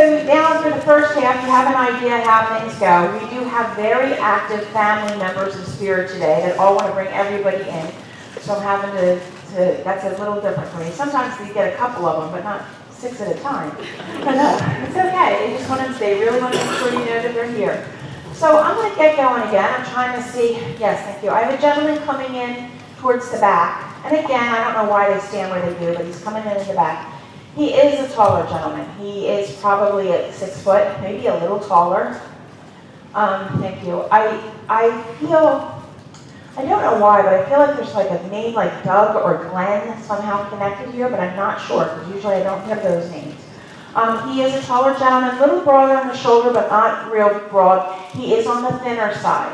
So now for the first half, you have an idea how things go. We do have very active family members of Spirit today that all want to bring everybody in. So I'm having that's a little different for me. Sometimes we get a couple of them, but not 6 at a time. But it's okay. They really want to make sure you know that they're here. So I'm going to get going again. I'm trying to see. Yes, thank you. I have a gentleman coming in towards the back. And again, I don't know why they stand where they do, but he's coming in the back. He is a taller gentleman. He is probably at 6 foot, maybe a little taller. Thank you. I feel, I don't know why, but I feel like there's like a name like Doug or Glenn somehow connected here, but I'm not sure, because usually I don't hear those names. He is a taller gentleman, a little broader on the shoulder, but not real broad. He is on the thinner side,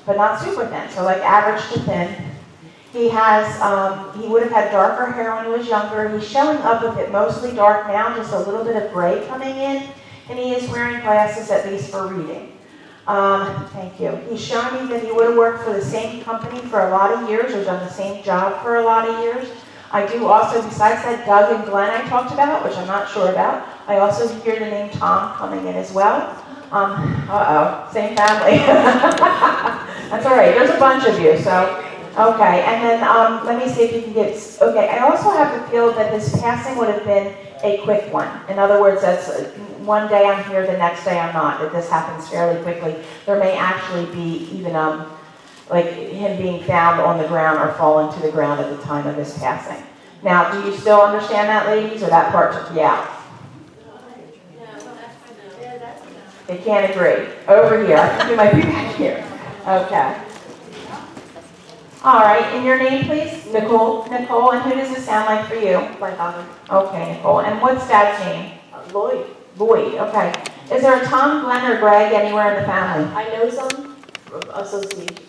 but not super thin, so like average to thin. He has, he would have had darker hair when he was younger. He's showing up with it mostly dark now, just a little bit of gray coming in. And he is wearing glasses, at least for reading. Thank you. He's showing me that he would have worked for the same company for a lot of years, or done the same job for a lot of years. I do also, besides that Doug and Glenn I talked about, which I'm not sure about, I also hear the name Tom coming in as well. Same family. That's all right, there's a bunch of you, so. Okay, and then let me see if you can get, okay, I also have the feel that this passing would have been a quick one. In other words, that's one day I'm here, the next day I'm not, that this happens fairly quickly. There may actually be even like him being found on the ground or falling to the ground at the time of his passing. Now, do you still understand that, ladies, or that part took you out? They can't agree. Over here, I think you might be back here. Okay. All right, and your name, please? Nicole. Nicole, and who does this sound like for you? My father. Okay, Nicole. And what's Dad's name? Lloyd. Lloyd, okay. Is there a Tom, Glenn, or Greg anywhere in the family? I know some associates,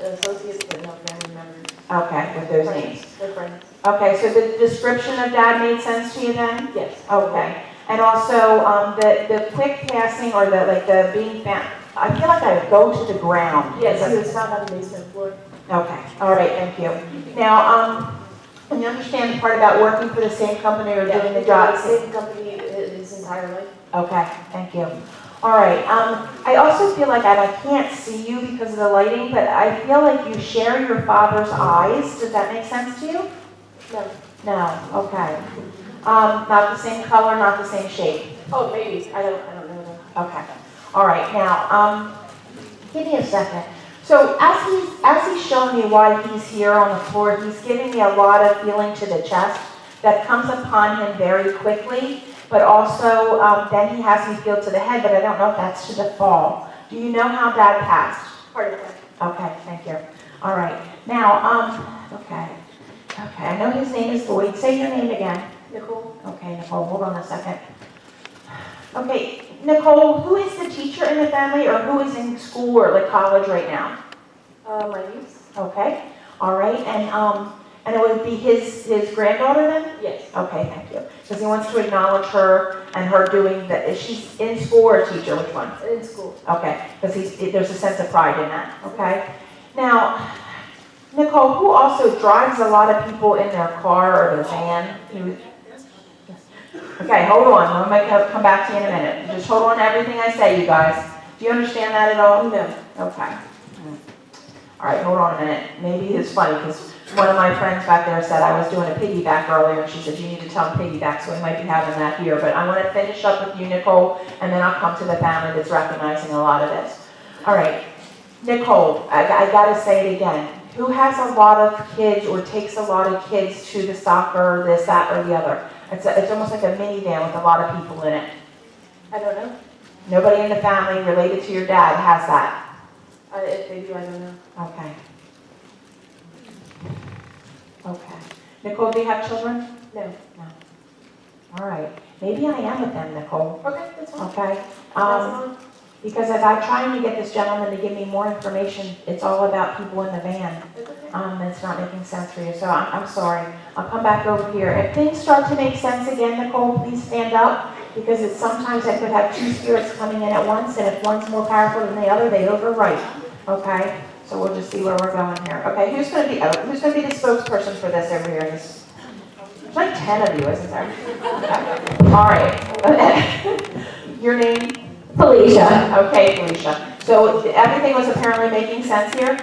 but no family members. Okay, with those Friends. names. They're friends. Okay, so the description of Dad made sense to you then? Yes. Okay. And also, the quick passing, or the being found, I feel like I go to the ground. Yes, he was found on the basement floor. Okay, all right, thank you. Now, and you understand the part about working for the same company or doing the job? Same company his entire life. Okay, thank you. All right, I also feel like I can't see you because of the lighting, but I feel like you share your father's eyes. Does that make sense to you? No. No, okay. Not the same color, not the same shape. Oh, maybe. I don't know. Okay. All right, now, give me a second. So as he's showing me why he's here on the floor, he's giving me a lot of feeling to the chest that comes upon him very quickly, but also then he has me feel to the head, but I don't know if that's to the fall. Do you know how Dad passed? Heart attack. Okay, thank you. All right. Now, okay, I know his name is Lloyd. Say your name again. Nicole. Okay, Nicole, hold on a second. Okay, Nicole, who is the teacher in the family, or who is in school or like college right now? My niece. Okay, all right, and it would be his granddaughter then? Yes. Okay, thank you. Because he wants to acknowledge her and her doing that. Is she in school or a teacher? Which one? In school. Okay, because there's a sense of pride in that. Okay. Now, Nicole, who also drives a lot of people in their car or their van? Okay, hold on. I'm going to come back to you in a minute. Just hold on to everything I say, you guys. Do you understand that at all? No. Okay. All right, hold on a minute. Maybe it's funny because one of my friends back there said I was doing a piggyback earlier, and she said you need to tell them piggyback, so we might be having that here. But I want to finish up with you, Nicole, and then I'll come to the family that's recognizing a lot of this. All right, Nicole, I got to say it again. Who has a lot of kids or takes a lot of kids to the soccer, this, that, or the other? It's almost like a minivan with a lot of people in it. I don't know. Nobody in the family related to your dad has that. If they do, I don't know. Okay. Okay. Nicole, do you have children? No. No. All right. Maybe I am with them, Nicole. Okay, that's fine. Okay. That's fine. Because as I'm trying to get this gentleman to give me more information, it's all about people in the van. That's okay. It's not making sense for you, so I'm sorry. I'll come back over here. If things start to make sense again, Nicole, please stand up, because it's sometimes I could have two spirits coming in at once, and if one's more powerful than the other, they overwrite. Okay? So we'll just see where we're going here. Okay, who's going to be the spokesperson for this over here? There's like 10 of you, isn't there? Okay. All right. Felicia. Okay, Felicia. So everything was apparently making sense here?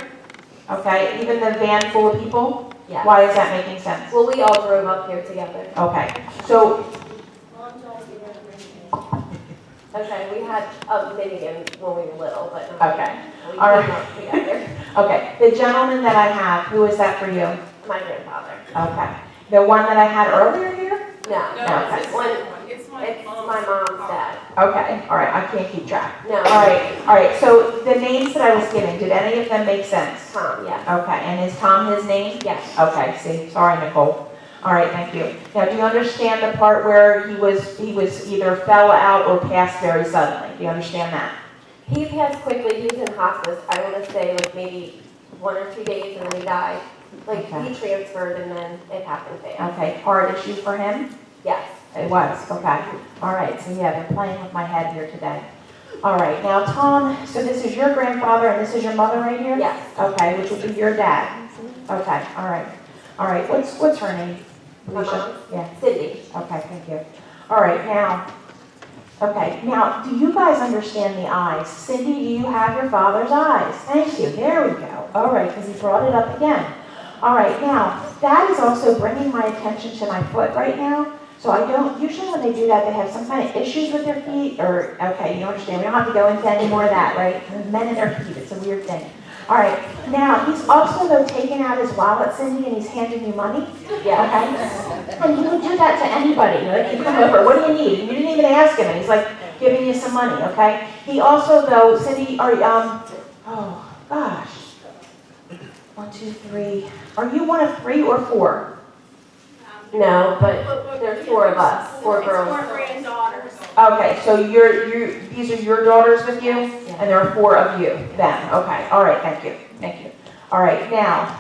Okay, even the van full of people? Yeah. Why is that making sense? Well, we all drove up here together. Okay, so, Okay, we had a minivan when we were little, but no, okay, we all right. came up together. Okay, the gentleman that I have, who is that for you? My grandfather. Okay. The one that I had earlier here? No, Okay. it's my mom's dad. Okay, all right, I can't keep track. No. All right, so the names that I was given, did any of them make sense? Tom, yeah. Okay, and is Tom his name? Yes. Okay, see, sorry, Nicole. All right, thank you. Now, do you understand the part where he was either fell out or passed very suddenly? Do you understand that? He passed quickly. He was in hospice. I want to say like maybe 1 or 2 days, and then he died. Like Okay. he transferred, and then it happened fast. Okay, hard issue for him? Yes. It was, okay. All right, so yeah, they're playing with my head here today. All right, now Tom, so this is your grandfather and this is your mother right here? Yes. Okay, which would be your dad? Okay, all right. All right, what's her name? My Felicia? mom? Yeah, Cindy. okay, thank you. All right, now, do you guys understand the eyes? Cindy, do you have your father's eyes? Thank you, there we go. All right, because he brought it up again. All right, now, that is also bringing my attention to my foot right now. So I don't, usually when they do that, they have some kind of issues with their feet, or, okay, you understand, we don't have to go into any more of that, right? Men and their feet, it's a weird thing. All right, now, he's also, though, taking out his wallet, Cindy, and he's handing you money, Yeah. okay? And he would do that to anybody, like, you come over, what do you need? And you didn't even ask him, and he's like, giving you some money, okay? He also, though, Cindy, oh, gosh. 1, 2, 3, are you one of 3 or 4? No, but there's 4 of us, 4 girls. 4 granddaughters. Okay, so these are your daughters with you, and there are 4 of you then. Okay, all right, thank you. All right, now,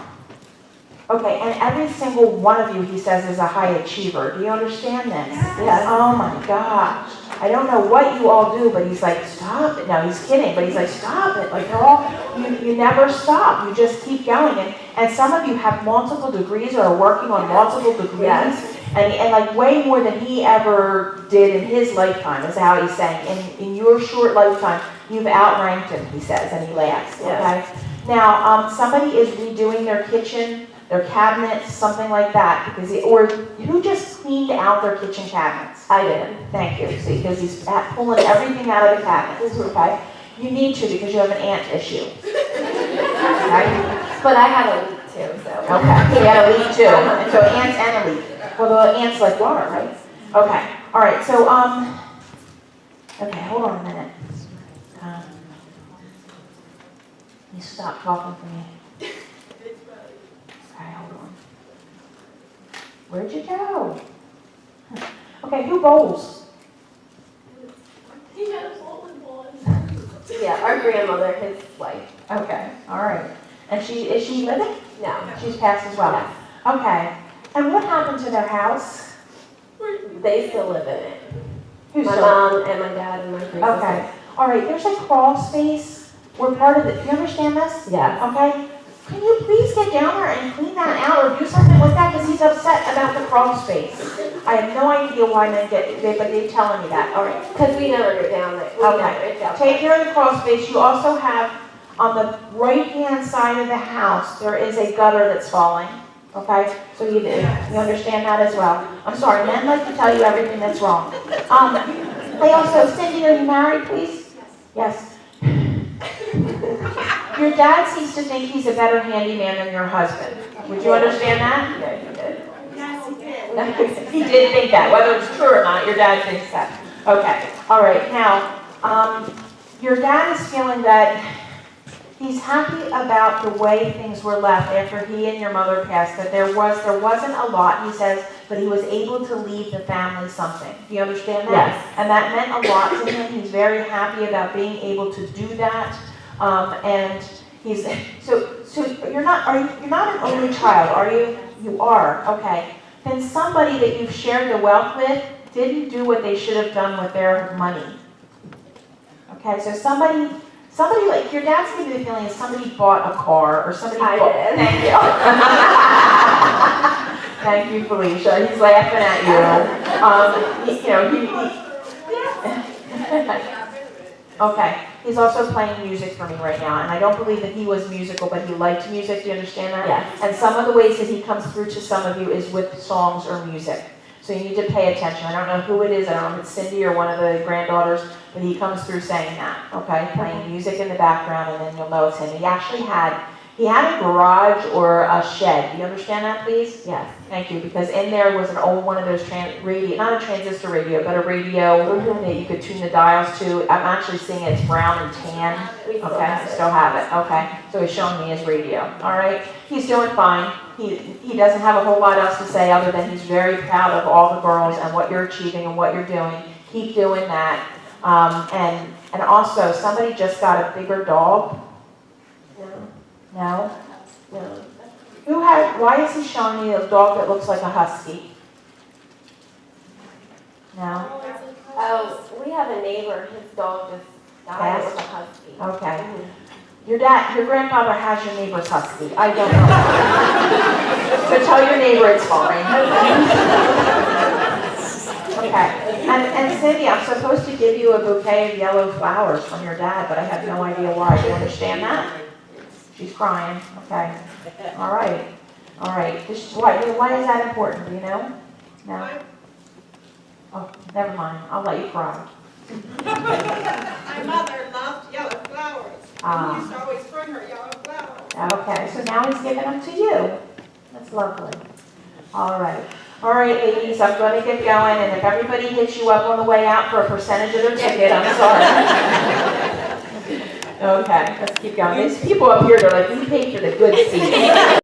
okay, and every single one of you, he says, is a high achiever. Do you understand this? Yes. Oh my gosh. I don't know what you all do, but he's like, stop it. No, he's kidding, but he's like, stop it. Like, they're all, you never stop. You just keep going. And some of you have multiple degrees or are working on multiple degrees. Yes. And like way more than he ever did in his lifetime, is how he's saying. In your short lifetime, you've outranked him, he says, and he laughs, okay? Yes. Now, somebody is redoing their kitchen, their cabinets, something like that, or who just cleaned out their kitchen cabinets? I did. Thank you, see, because he's pulling everything out of the cabinets, okay? You need to because you have an ant issue, okay? But I had a leak too, so. Okay, he had a leak too, and so ants and a leak. Well, the ants like water, right? Okay, all right, so, okay, hold on a minute. You stop talking to me. Okay, hold on. Where'd you go? Okay, who bowls? He had a bowling ball. Yeah, our grandmother, his wife. Okay, all right. And is she living? No. She's passed as well? Yes. Okay. And what happened to their house? They still live in it. Who's My still- mom and my dad and my 3 Okay, sisters. all right, there's a crawl space. We're part of it. You understand this? Yes. Okay? Can you please get down there and clean that out or do something with that because he's upset about the crawl space? I have no idea why but they're telling me that. All right. Because we never go down there. Okay. Take care of the crawl space. You also have, on the right-hand side of the house, there is a gutter that's falling. Okay? So you understand that as well. I'm sorry, men like to tell you everything that's wrong. They also, Cindy, are you married, please? Yes. Your dad seems to think he's a better handyman than your husband. Would you understand that? Yeah, he did. Yes, he did. He did think that. Whether it's true or not, your dad thinks that. Okay. All right. Now, your dad is feeling that he's happy about the way things were left after he and your mother passed. That there wasn't a lot, he says, but he was able to leave the family something. Do you understand that? Yes. And that meant a lot to him. He's very happy about being able to do that. And he's so you're not an only child, are you? You are. Okay. Then somebody that you've shared the wealth with didn't do what they should have done with their money. Okay. So somebody like your dad's giving me the feeling that somebody bought a car or somebody. I bought, did. Thank you. Thank you, Felicia. He's laughing at you. Okay, he's also playing music for me right now, and I don't believe that he was musical, but he liked music, do you understand that? Yes. And some of the ways that he comes through to some of you is with songs or music. So you need to pay attention. I don't know who it is, I don't know if it's Cindy or one of the granddaughters, but he comes through saying that, okay? Playing music in the background, and then you'll know it's him. He had a garage or a shed. Do you understand that, please? Yes. Thank you, because in there was an old one of those radio, not a transistor radio, but a radio that you could tune the dials to. I'm actually seeing it's brown and tan. We still Okay, have I it. still have it. Okay, so he's showing me his radio. All right, he's doing fine. He doesn't have a whole lot else to say other than he's very proud of all the girls and what you're achieving and what you're doing. Keep doing that. And also, somebody just got a bigger dog. No, No. no. Why is he showing me a dog that looks like a husky? No? Oh, we have a neighbor, his dog just died. It was a husky. Okay. Mhm. Your grandfather has your neighbor's husky. I don't know. So tell your neighbor it's fine. Okay. And Cindy, I'm supposed to give you a bouquet of yellow flowers from your dad, but I have no idea why. Do you understand that? She's crying. Okay. All right. All right. Why is that important? Do you know? No? Oh, never mind. I'll let you cry. My mother loved yellow flowers. Ah. He used to always bring her yellow flowers. Okay, so now he's giving them to you. That's lovely. All right. All right, ladies, I'm going to get going, and if everybody hits you up on the way out for a percentage of their ticket, I'm sorry. Okay, let's keep going. These people up here, they're like, we paid for the good seats.